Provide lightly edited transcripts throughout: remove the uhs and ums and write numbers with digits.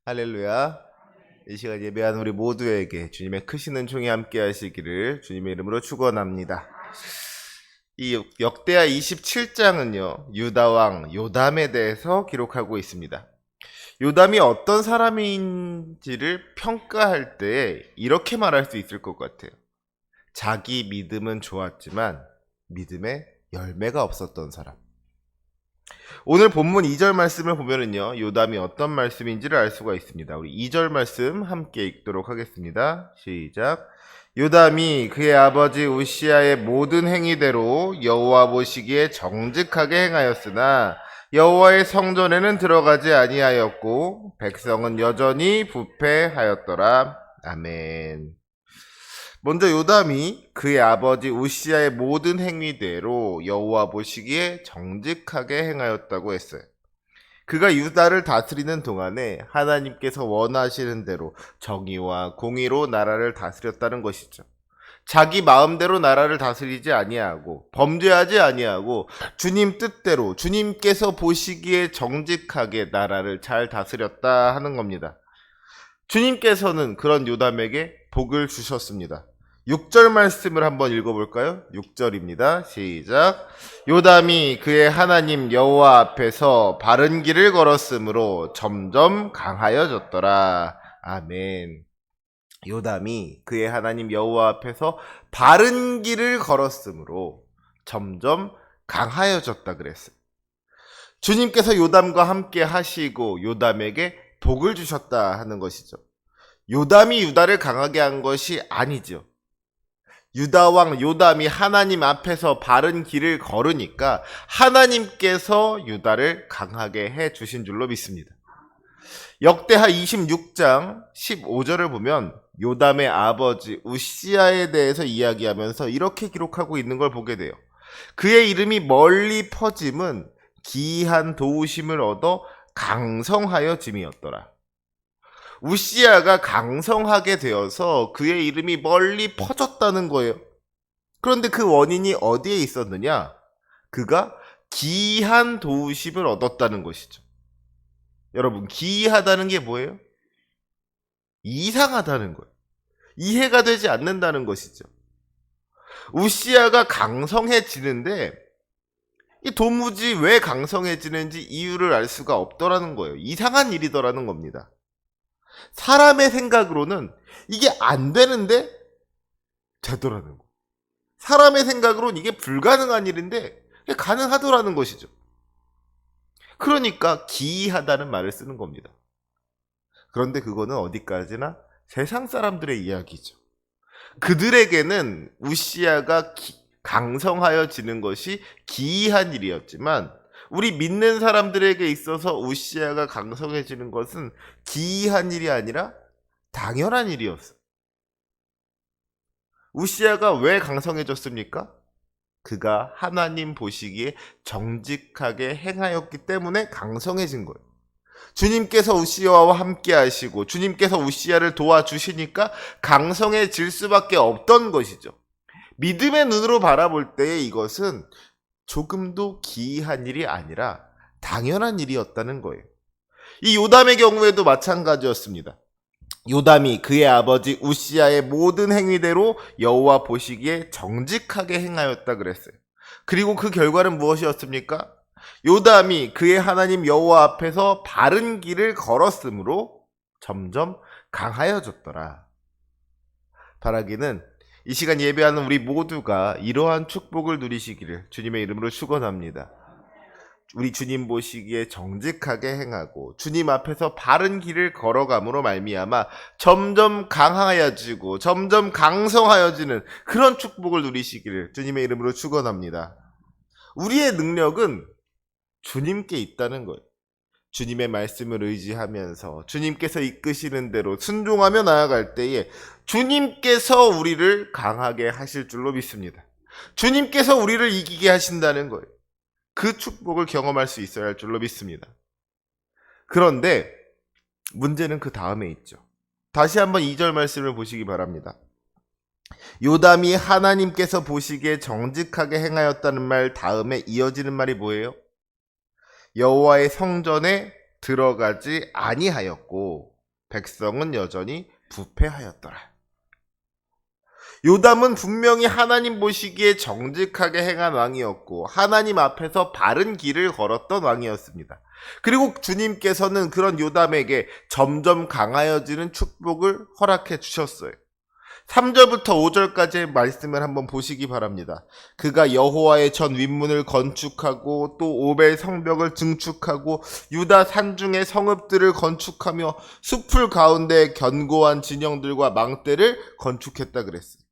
할렐루야. 이 시간 예배하는 우리 모두에게 주님의 크신 은총이 함께 하시기를 주님의 이름으로 축원합니다. 이 역대하 27장은요. 유다 왕 요담에 대해서 기록하고 있습니다. 요담이 어떤 사람인지를 평가할 때 이렇게 말할 수 있을 것 같아요. 자기 믿음은 좋았지만 믿음에 열매가 없었던 사람. 오늘 본문 2절 말씀을 보면은요, 요담이 어떤 말씀인지를 알 수가 있습니다. 우리 2절 말씀 함께 읽도록 하겠습니다. 시작. 요담이 그의 아버지 우시아의 모든 행위대로 여호와 보시기에 정직하게 행하였으나 여호와의 성전에는 들어가지 아니하였고 백성은 여전히 부패하였더라. 아멘. 먼저 요담이 그의 아버지 우시아의 모든 행위대로 여호와 보시기에 정직하게 행하였다고 했어요. 그가 유다를 다스리는 동안에 하나님께서 원하시는 대로 정의와 공의로 나라를 다스렸다는 것이죠. 자기 마음대로 나라를 다스리지 아니하고 범죄하지 아니하고 주님 뜻대로 주님께서 보시기에 정직하게 나라를 잘 다스렸다 하는 겁니다. 주님께서는 그런 요담에게 복을 주셨습니다. 6절 말씀을 한번 읽어볼까요? 6절입니다. 시작. 요담이 그의 하나님 여호와 앞에서 바른 길을 걸었으므로 점점 강하여졌더라. 아멘. 요담이 그의 하나님 여호와 앞에서 바른 길을 걸었으므로 점점 강하여졌다 그랬어요. 주님께서 요담과 함께 하시고 요담에게 복을 주셨다 하는 것이죠. 요담이 유다를 강하게 한 것이 아니죠. 유다 왕 요담이 하나님 앞에서 바른 길을 걸으니까 하나님께서 유다를 강하게 해 주신 줄로 믿습니다. 역대하 26장 15절을 보면 요담의 아버지 우시아에 대해서 이야기하면서 이렇게 기록하고 있는 걸 보게 돼요. 그의 이름이 멀리 퍼짐은 기이한 도우심을 얻어 강성하여짐이었더라. 우시아가 강성하게 되어서 그의 이름이 멀리 퍼졌다는 거예요. 그런데 그 원인이 어디에 있었느냐? 그가 기이한 도우심을 얻었다는 것이죠. 여러분, 기이하다는 게 뭐예요? 이상하다는 거예요. 이해가 되지 않는다는 것이죠. 우시아가 강성해지는데 이 도무지 왜 강성해지는지 이유를 알 수가 없더라는 거예요. 이상한 일이더라는 겁니다. 사람의 생각으로는 이게 안 되는데 되더라는 거. 사람의 생각으로는 이게 불가능한 일인데 가능하더라는 것이죠. 그러니까 기이하다는 말을 쓰는 겁니다. 그런데 그거는 어디까지나 세상 사람들의 이야기죠. 그들에게는 우시아가 강성하여지는 것이 기이한 일이었지만 우리 믿는 사람들에게 있어서 우시아가 강성해지는 것은 기이한 일이 아니라 당연한 일이었어요. 우시아가 왜 강성해졌습니까? 그가 하나님 보시기에 정직하게 행하였기 때문에 강성해진 거예요. 주님께서 우시아와 함께 하시고 주님께서 우시아를 도와주시니까 강성해질 수밖에 없던 것이죠. 믿음의 눈으로 바라볼 때 이것은 조금도 기이한 일이 아니라 당연한 일이었다는 거예요. 이 요담의 경우에도 마찬가지였습니다. 요담이 그의 아버지 우시아의 모든 행위대로 여호와 보시기에 정직하게 행하였다 그랬어요. 그리고 그 결과는 무엇이었습니까? 요담이 그의 하나님 여호와 앞에서 바른 길을 걸었으므로 점점 강하여졌더라. 바라기는 이 시간 예배하는 우리 모두가 이러한 축복을 누리시기를 주님의 이름으로 축원합니다. 우리 주님 보시기에 정직하게 행하고 주님 앞에서 바른 길을 걸어감으로 말미암아 점점 강하여지고 점점 강성하여지는 그런 축복을 누리시기를 주님의 이름으로 축원합니다. 우리의 능력은 주님께 있다는 거예요. 주님의 말씀을 의지하면서 주님께서 이끄시는 대로 순종하며 나아갈 때에 주님께서 우리를 강하게 하실 줄로 믿습니다. 주님께서 우리를 이기게 하신다는 거예요. 그 축복을 경험할 수 있어야 할 줄로 믿습니다. 그런데 문제는 그 다음에 있죠. 다시 한번 2절 말씀을 보시기 바랍니다. 요담이 하나님께서 보시기에 정직하게 행하였다는 말 다음에 이어지는 말이 뭐예요? 여호와의 성전에 들어가지 아니하였고 백성은 여전히 부패하였더라. 요담은 분명히 하나님 보시기에 정직하게 행한 왕이었고 하나님 앞에서 바른 길을 걸었던 왕이었습니다. 그리고 주님께서는 그런 요담에게 점점 강하여지는 축복을 허락해 주셨어요. 3절부터 5절까지의 말씀을 한번 보시기 바랍니다. 그가 여호와의 전 윗문을 건축하고 또 오벨 성벽을 증축하고 유다 산중의 성읍들을 건축하며 숲풀 가운데 견고한 진영들과 망대를 건축했다 그랬어요.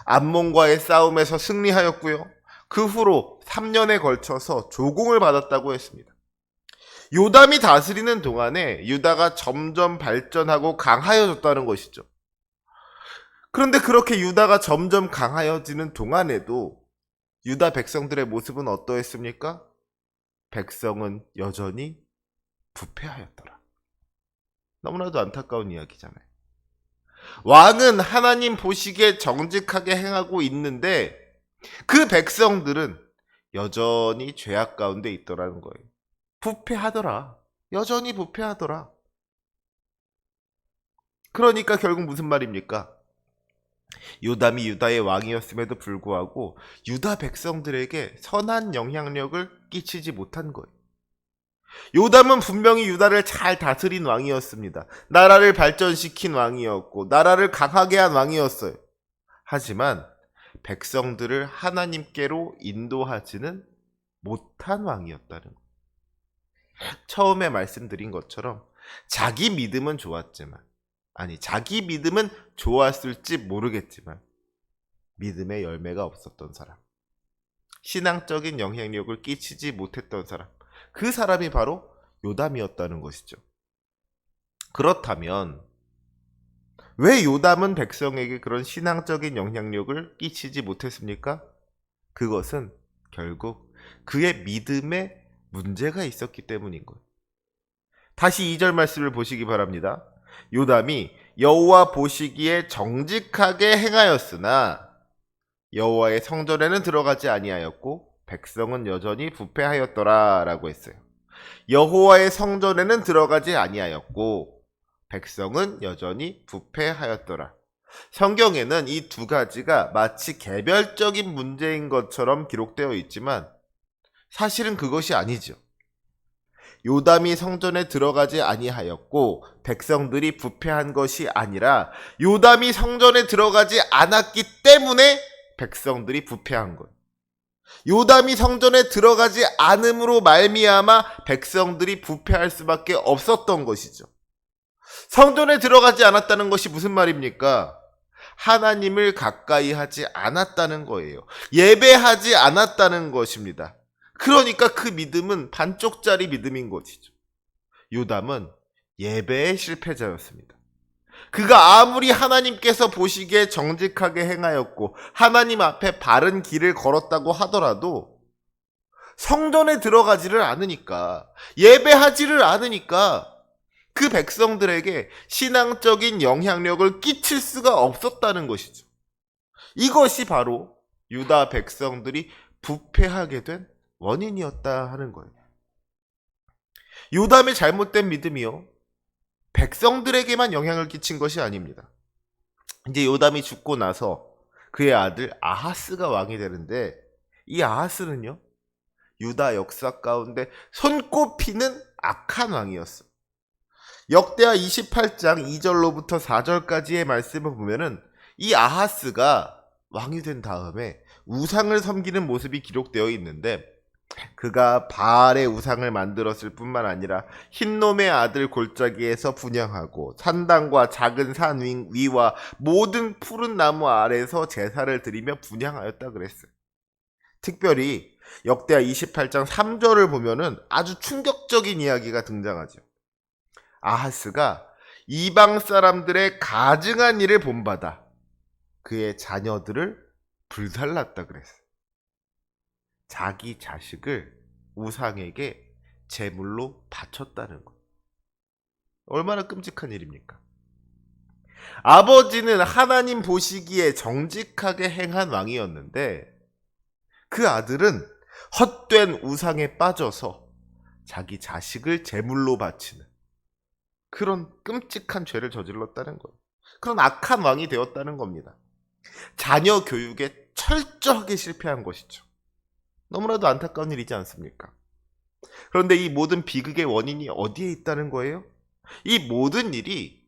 암몬과의 싸움에서 승리하였고요. 그 후로 3년에 걸쳐서 조공을 받았다고 했습니다. 요담이 다스리는 동안에 유다가 점점 발전하고 강하여졌다는 것이죠. 그런데 그렇게 유다가 점점 강하여지는 동안에도 유다 백성들의 모습은 어떠했습니까? 백성은 여전히 부패하였더라. 너무나도 안타까운 이야기잖아요. 왕은 하나님 보시기에 정직하게 행하고 있는데 그 백성들은 여전히 죄악 가운데 있더라는 거예요. 부패하더라. 여전히 부패하더라. 그러니까 결국 무슨 말입니까? 요담이 유다의 왕이었음에도 불구하고 유다 백성들에게 선한 영향력을 끼치지 못한 거예요. 요담은 분명히 유다를 잘 다스린 왕이었습니다. 나라를 발전시킨 왕이었고 나라를 강하게 한 왕이었어요. 하지만 백성들을 하나님께로 인도하지는 못한 왕이었다는 거예요. 처음에 말씀드린 것처럼 자기 믿음은 좋았지만 자기 믿음은 좋았을지 모르겠지만 믿음의 열매가 없었던 사람, 신앙적인 영향력을 끼치지 못했던 사람, 그 사람이 바로 요담이었다는 것이죠. 그렇다면 왜 요담은 백성에게 그런 신앙적인 영향력을 끼치지 못했습니까? 그것은 결국 그의 믿음에 문제가 있었기 때문인 거예요. 다시 2절 말씀을 보시기 바랍니다. 요담이 여호와 보시기에 정직하게 행하였으나 여호와의 성전에는 들어가지 아니하였고 백성은 여전히 부패하였더라 라고 했어요. 여호와의 성전에는 들어가지 아니하였고 백성은 여전히 부패하였더라. 성경에는 이 두 가지가 마치 개별적인 문제인 것처럼 기록되어 있지만 사실은 그것이 아니죠. 요담이 성전에 들어가지 아니하였고 백성들이 부패한 것이 아니라 요담이 성전에 들어가지 않았기 때문에 백성들이 부패한 거예요. 요담이 성전에 들어가지 않음으로 말미암아 백성들이 부패할 수밖에 없었던 것이죠. 성전에 들어가지 않았다는 것이 무슨 말입니까? 하나님을 가까이 하지 않았다는 거예요. 예배하지 않았다는 것입니다. 그러니까 그 믿음은 반쪽짜리 믿음인 것이죠. 요담은 예배의 실패자였습니다. 그가 아무리 하나님께서 보시기에 정직하게 행하였고 하나님 앞에 바른 길을 걸었다고 하더라도 성전에 들어가지를 않으니까, 예배하지를 않으니까 그 백성들에게 신앙적인 영향력을 끼칠 수가 없었다는 것이죠. 이것이 바로 유다 백성들이 부패하게 된 원인이었다 하는 거예요. 요담의 잘못된 믿음이요, 백성들에게만 영향을 끼친 것이 아닙니다. 이제 요담이 죽고 나서 그의 아들 아하스가 왕이 되는데 이 아하스는요, 유다 역사 가운데 손꼽히는 악한 왕이었어. 역대하 28장 2절로부터 4절까지의 말씀을 보면은 이 아하스가 왕이 된 다음에 우상을 섬기는 모습이 기록되어 있는데 그가 바알의 우상을 만들었을 뿐만 아니라 흰놈의 아들 골짜기에서 분향하고 산당과 작은 산 위와 모든 푸른 나무 아래에서 제사를 드리며 분향하였다 그랬어요. 특별히 역대하 28장 3절을 보면은 아주 충격적인 이야기가 등장하죠. 아하스가 이방 사람들의 가증한 일을 본받아 그의 자녀들을 불살랐다 그랬어요. 자기 자식을 우상에게 제물로 바쳤다는 것. 얼마나 끔찍한 일입니까? 아버지는 하나님 보시기에 정직하게 행한 왕이었는데 그 아들은 헛된 우상에 빠져서 자기 자식을 제물로 바치는, 그런 끔찍한 죄를 저질렀다는 거예요. 그런 악한 왕이 되었다는 겁니다. 자녀 교육에 철저하게 실패한 것이죠. 너무나도 안타까운 일이지 않습니까? 그런데 이 모든 비극의 원인이 어디에 있다는 거예요? 이 모든 일이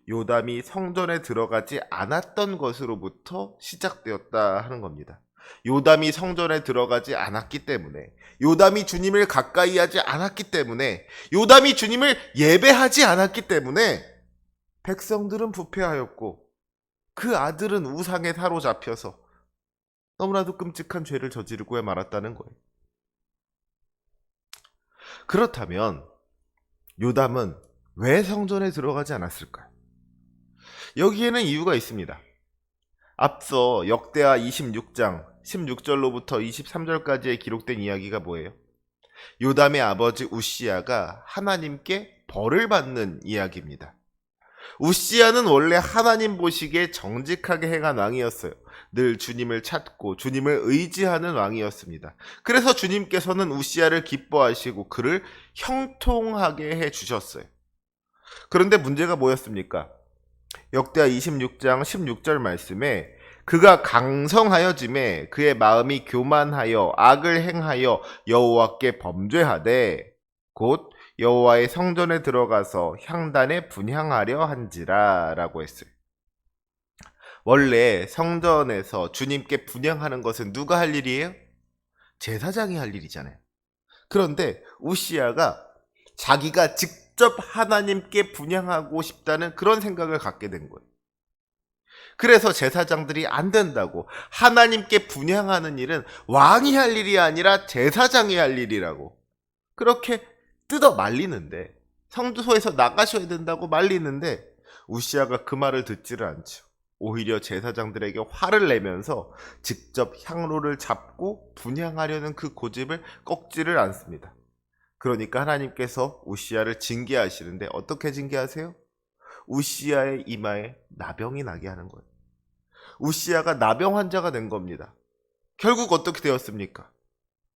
요담이 성전에 들어가지 않았던 것으로부터 시작되었다 하는 겁니다. 요담이 성전에 들어가지 않았기 때문에, 요담이 주님을 가까이 하지 않았기 때문에, 요담이 주님을 예배하지 않았기 때문에 백성들은 부패하였고 그 아들은 우상에 사로잡혀서 너무나도 끔찍한 죄를 저지르고 말았다는 거예요. 그렇다면 요담은 왜 성전에 들어가지 않았을까요? 여기에는 이유가 있습니다. 앞서 역대하 26장 16절로부터 23절까지에 기록된 이야기가 뭐예요? 요담의 아버지 우시야가 하나님께 벌을 받는 이야기입니다. 우시야는 원래 하나님 보시기에 정직하게 행한 왕이었어요. 늘 주님을 찾고 주님을 의지하는 왕이었습니다. 그래서 주님께서는 우시야를 기뻐하시고 그를 형통하게 해주셨어요. 그런데 문제가 뭐였습니까? 역대하 26장 16절 말씀에 그가 강성하여짐에 그의 마음이 교만하여 악을 행하여 여호와께 범죄하되 곧 여호와의 성전에 들어가서 향단에 분향하려 한지라 라고 했어요. 원래 성전에서 주님께 분향하는 것은 누가 할 일이에요? 제사장이 할 일이잖아요. 그런데 우시야가 자기가 직접 하나님께 분향하고 싶다는 그런 생각을 갖게 된 거예요. 그래서 제사장들이 안 된다고, 하나님께 분향하는 일은 왕이 할 일이 아니라 제사장이 할 일이라고 그렇게 뜯어 말리는데, 성소에서 나가셔야 된다고 말리는데 우시야가 그 말을 듣지를 않죠. 오히려 제사장들에게 화를 내면서 직접 향로를 잡고 분향하려는 그 고집을 꺾지를 않습니다. 그러니까 하나님께서 우시야를 징계하시는데 어떻게 징계하세요? 우시야의 이마에 나병이 나게 하는 거예요. 우시야가 나병 환자가 된 겁니다. 결국 어떻게 되었습니까?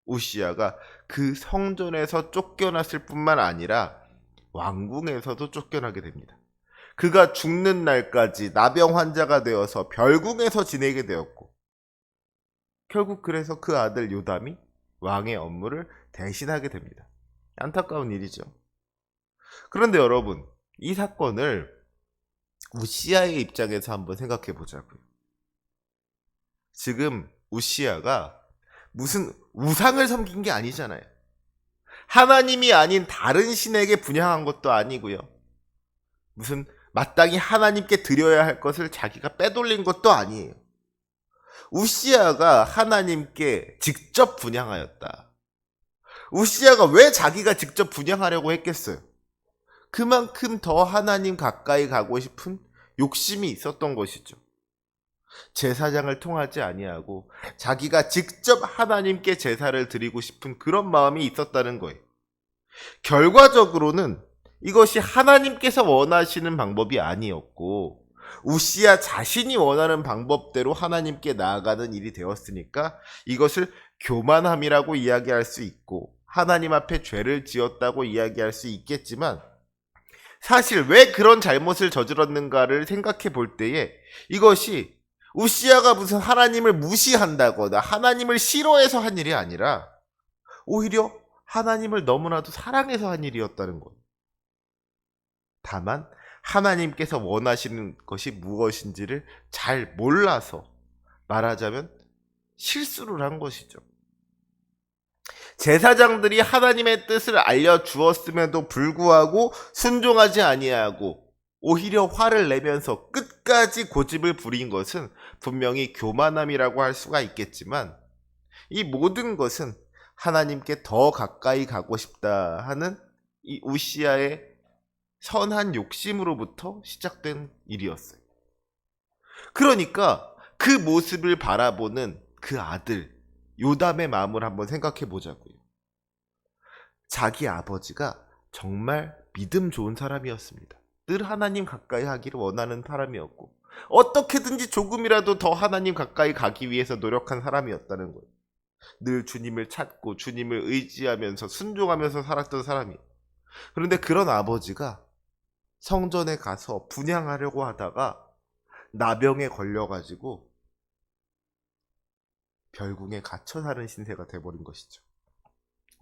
우시야가 그 성전에서 쫓겨났을 뿐만 아니라 왕궁에서도 쫓겨나게 됩니다. 그가 죽는 날까지 나병 환자가 되어서 별궁에서 지내게 되었고, 결국 그래서 그 아들 요담이 왕의 업무를 대신하게 됩니다. 안타까운 일이죠. 그런데 여러분, 이 사건을 우시야의 입장에서 한번 생각해 보자고요. 지금 우시야가 무슨 우상을 섬긴 게 아니잖아요. 하나님이 아닌 다른 신에게 분향한 것도 아니고요. 무슨 마땅히 하나님께 드려야 할 것을 자기가 빼돌린 것도 아니에요. 우시야가 하나님께 직접 분향하였다. 우시야가 왜 자기가 직접 분향하려고 했겠어요? 그만큼 더 하나님 가까이 가고 싶은 욕심이 있었던 것이죠. 제사장을 통하지 아니하고 자기가 직접 하나님께 제사를 드리고 싶은 그런 마음이 있었다는 거예요. 결과적으로는 이것이 하나님께서 원하시는 방법이 아니었고 우시야 자신이 원하는 방법대로 하나님께 나아가는 일이 되었으니까 이것을 교만함이라고 이야기할 수 있고 하나님 앞에 죄를 지었다고 이야기할 수 있겠지만, 사실 왜 그런 잘못을 저질렀는가를 생각해 볼 때에 이것이 우시야가 무슨 하나님을 무시한다거나 하나님을 싫어해서 한 일이 아니라 오히려 하나님을 너무나도 사랑해서 한 일이었다는 것. 다만 하나님께서 원하시는 것이 무엇인지를 잘 몰라서, 말하자면 실수를 한 것이죠. 제사장들이 하나님의 뜻을 알려주었음에도 불구하고 순종하지 아니하고 오히려 화를 내면서 끝까지 고집을 부린 것은 분명히 교만함이라고 할 수가 있겠지만, 이 모든 것은 하나님께 더 가까이 가고 싶다 하는 이 우시야의 선한 욕심으로부터 시작된 일이었어요. 그러니까 그 모습을 바라보는 그 아들 요담의 마음을 한번 생각해 보자고요. 자기 아버지가 정말 믿음 좋은 사람이었습니다. 늘 하나님 가까이 하기를 원하는 사람이었고 어떻게든지 조금이라도 더 하나님 가까이 가기 위해서 노력한 사람이었다는 거예요. 늘 주님을 찾고 주님을 의지하면서 순종하면서 살았던 사람이에요. 그런데 그런 아버지가 성전에 가서 분향하려고 하다가 나병에 걸려가지고 별궁에 갇혀 사는 신세가 돼버린 것이죠.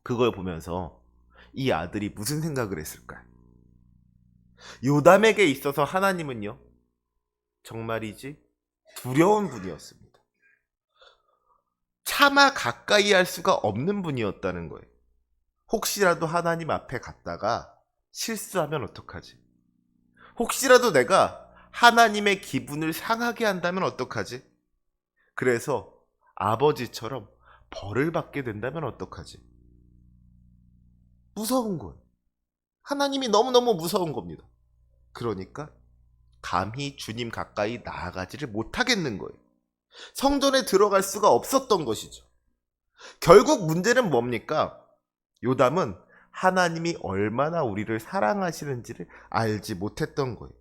그걸 보면서 이 아들이 무슨 생각을 했을까요? 요담에게 있어서 하나님은요, 정말이지 두려운 분이었습니다. 차마 가까이 할 수가 없는 분이었다는 거예요. 혹시라도 하나님 앞에 갔다가 실수하면 어떡하지? 혹시라도 내가 하나님의 기분을 상하게 한다면 어떡하지? 그래서 아버지처럼 벌을 받게 된다면 어떡하지? 무서운 거예요. 하나님이 너무너무 무서운 겁니다. 그러니까 감히 주님 가까이 나아가지를 못하겠는 거예요. 성전에 들어갈 수가 없었던 것이죠. 결국 문제는 뭡니까? 요담은 하나님이 얼마나 우리를 사랑하시는지를 알지 못했던 거예요.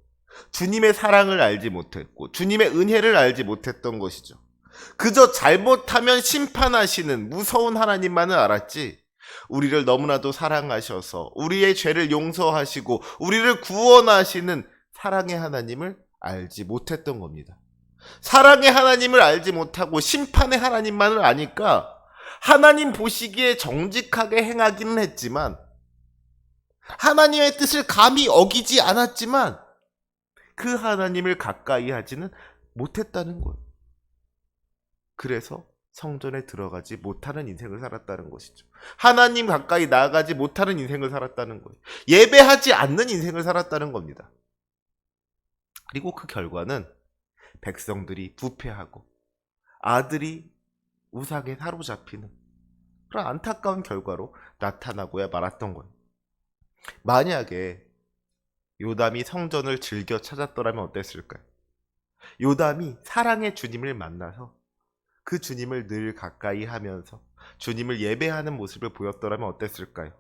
주님의 사랑을 알지 못했고 주님의 은혜를 알지 못했던 것이죠. 그저 잘못하면 심판하시는 무서운 하나님만을 알았지, 우리를 너무나도 사랑하셔서 우리의 죄를 용서하시고 우리를 구원하시는 사랑의 하나님을 알지 못했던 겁니다. 사랑의 하나님을 알지 못하고 심판의 하나님만을 아니까 하나님 보시기에 정직하게 행하기는 했지만, 하나님의 뜻을 감히 어기지 않았지만 그 하나님을 가까이 하지는 못했다는 거예요. 그래서 성전에 들어가지 못하는 인생을 살았다는 것이죠. 하나님 가까이 나아가지 못하는 인생을 살았다는 거예요. 예배하지 않는 인생을 살았다는 겁니다. 그리고 그 결과는 백성들이 부패하고 아들이 우상에 사로잡히는 그런 안타까운 결과로 나타나고야 말았던 거예요. 만약에 요담이 성전을 즐겨 찾았더라면 어땠을까요? 요담이 사랑의 주님을 만나서 그 주님을 늘 가까이 하면서 주님을 예배하는 모습을 보였더라면 어땠을까요?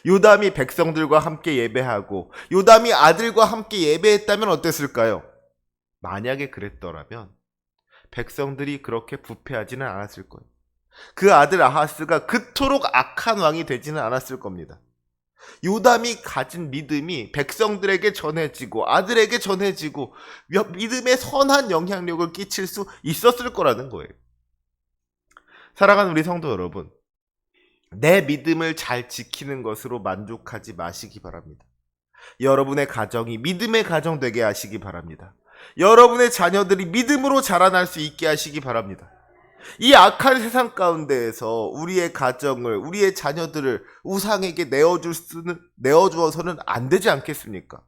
요담이 백성들과 함께 예배하고 요담이 아들과 함께 예배했다면 어땠을까요? 만약에 그랬더라면 백성들이 그렇게 부패하지는 않았을 거예요. 그 아들 아하스가 그토록 악한 왕이 되지는 않았을 겁니다. 요담이 가진 믿음이 백성들에게 전해지고 아들에게 전해지고 믿음의 선한 영향력을 끼칠 수 있었을 거라는 거예요. 사랑하는 우리 성도 여러분, 내 믿음을 잘 지키는 것으로 만족하지 마시기 바랍니다. 여러분의 가정이 믿음의 가정 되게 하시기 바랍니다. 여러분의 자녀들이 믿음으로 자라날 수 있게 하시기 바랍니다. 이 악한 세상 가운데에서 우리의 가정을, 우리의 자녀들을 우상에게 내어주어서는 안 되지 않겠습니까?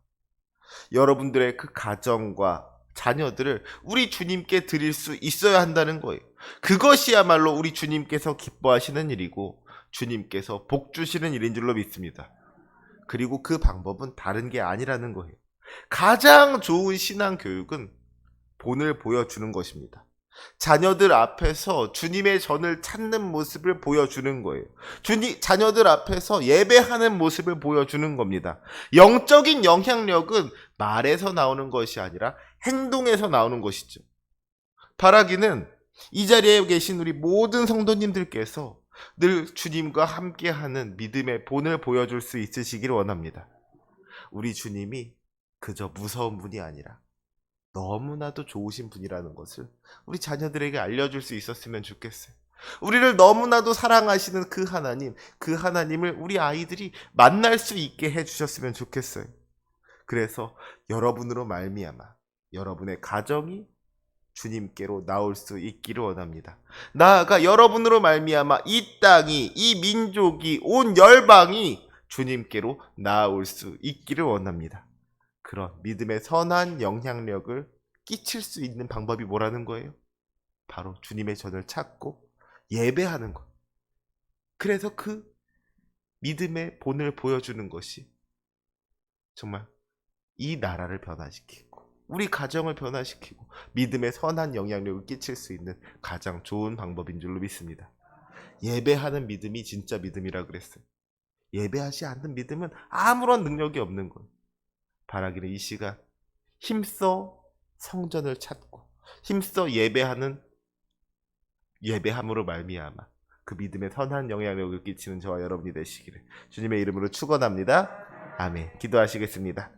여러분들의 그 가정과 자녀들을 우리 주님께 드릴 수 있어야 한다는 거예요. 그것이야말로 우리 주님께서 기뻐하시는 일이고 주님께서 복 주시는 일인 줄로 믿습니다. 그리고 그 방법은 다른 게 아니라는 거예요. 가장 좋은 신앙 교육은 본을 보여주는 것입니다. 자녀들 앞에서 주님의 전을 찾는 모습을 보여주는 거예요. 자녀들 앞에서 예배하는 모습을 보여주는 겁니다. 영적인 영향력은 말에서 나오는 것이 아니라 행동에서 나오는 것이죠. 바라기는 이 자리에 계신 우리 모든 성도님들께서 늘 주님과 함께하는 믿음의 본을 보여줄 수 있으시기를 원합니다. 우리 주님이 그저 무서운 분이 아니라 너무나도 좋으신 분이라는 것을 우리 자녀들에게 알려줄 수 있었으면 좋겠어요. 우리를 너무나도 사랑하시는 그 하나님을 우리 아이들이 만날 수 있게 해주셨으면 좋겠어요. 그래서 여러분으로 말미암아 여러분의 가정이 주님께로 나올 수 있기를 원합니다. 나아가 여러분으로 말미암아 이 땅이, 이 민족이, 온 열방이 주님께로 나올 수 있기를 원합니다. 그런 믿음의 선한 영향력을 끼칠 수 있는 방법이 뭐라는 거예요? 바로 주님의 전을 찾고 예배하는 것. 그래서 그 믿음의 본을 보여주는 것이 정말 이 나라를 변화시키고 우리 가정을 변화시키고 믿음의 선한 영향력을 끼칠 수 있는 가장 좋은 방법인 줄로 믿습니다. 예배하는 믿음이 진짜 믿음이라 그랬어요. 예배하지 않는 믿음은 아무런 능력이 없는 거예요. 바라기는 이 시간 힘써 성전을 찾고 힘써 예배함으로 말미암아 그 믿음의 선한 영향력을 끼치는 저와 여러분이 되시기를 주님의 이름으로 축원합니다. 아멘. 기도하시겠습니다.